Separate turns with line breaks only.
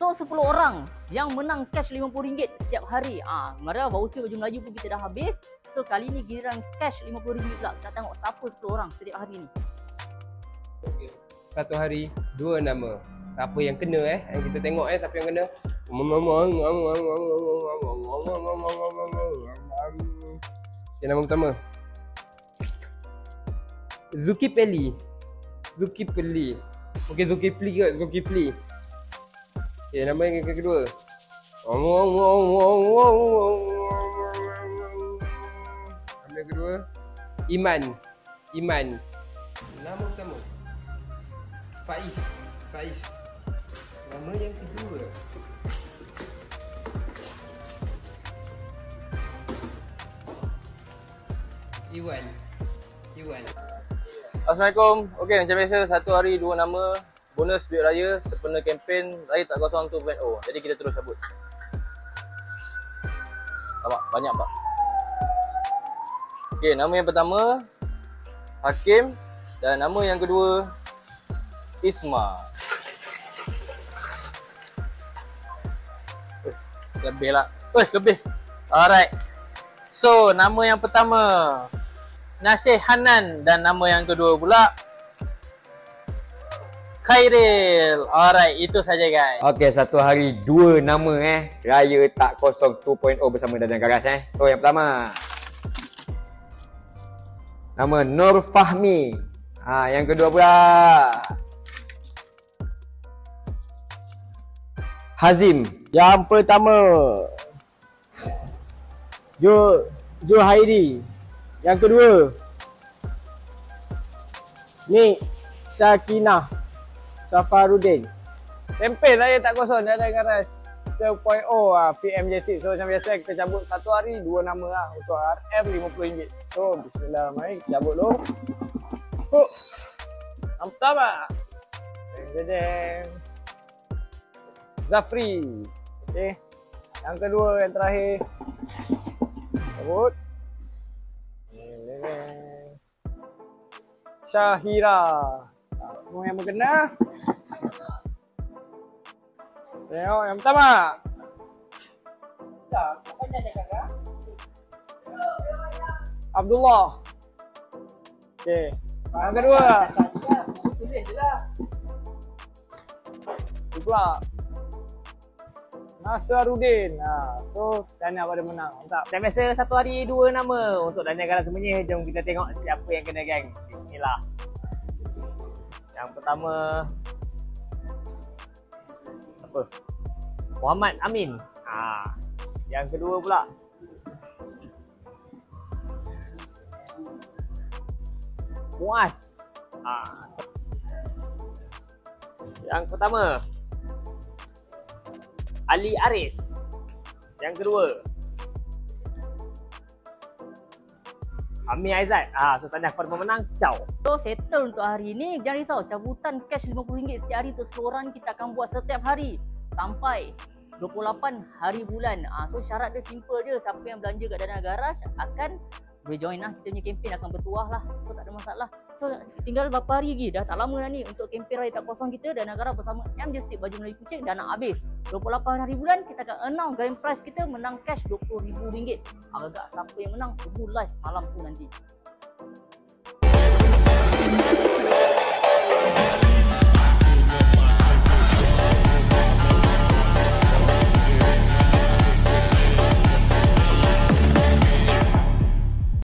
So 10 orang yang menang cash RM50 setiap hari. Mara voucher baju Melayu pun kita dah habis. So kali ni giliran cash RM50 pula. Kita tengok siapa 10 orang setiap hari ni.
Satu hari 2 nama. Siapa yang kena yang kita tengok siapa yang kena. Yang nama pertama Zulkifli. Okey, Zulkifli ke Zulkifli. Okay, nama yang kedua. Nama yang kedua Iman. Nama pertama Faiz. Nama yang kedua Iwan.
Assalamualaikum. Okey, macam biasa satu hari 2 nama. Bonus duit raya sempena kempen Raya Tak Kosong 2.0. Jadi kita terus cabut. Nampak? Banyak tak? Okey, nama yang pertama Hakim. Dan nama yang kedua Isma. Lebih lah. Lebih. Alright. So, nama yang pertama Nasih Hanan. Dan nama yang kedua pula Khairil. Alright, itu saja guys.
Okey, satu hari 2 nama Raya Tak Kosong 2.0 bersama Daniel Garas So yang pertama nama Nur Fahmi. Yang kedua pula Hazim.
Yang pertama Jo Hairi. Yang kedua Nik Sakinah Safarudin. Kempen Raya Tak Kosong Daniel Garas 2.0 PMJ6. So macam biasa kita cabut satu hari 2 nama untuk RM RM50. So bismillahirrahmanirrahim, kita cabut dulu. Yang pertama Zafri. Okey. Yang kedua, yang terakhir cabut Syahira. Semua yang berkena. Tengok yang pertama. Abdullah. Okey. Yang kedua. Pula Nasaruddin. So Daniel pada menang. Mantap.
Dan biasa satu hari 2 nama untuk Daniel Garas semuanya. Jom kita tengok siapa yang kena geng. Bismillah. Yang pertama apa? Muhammad Amin. Yang kedua pula Muaz. Yang pertama Ali Aris. Yang kedua Amir Aizat. So tanya kepada pemenang. Ciao. So settle untuk hari ni. Jangan risau, cabutan cash RM50 setiap hari untuk 10 orang kita akan buat setiap hari sampai 28 hari bulan. So syarat dia simple je. Siapa yang belanja kat Daniel Garas akan boleh join lah. Kita punya kempen akan bertuah lah. So tak ada masalah. So tinggal berapa hari lagi. Dah tak lama dah ni untuk kempen Raya Tak Kosong kita. Daniel Garas bersama MJ Stick Baju Melayu Kucing dah nak habis. 28 hari bulan kita akan announce grand prize kita menang cash RM20,000. Agak siapa yang menang tunggu live malam tu nanti.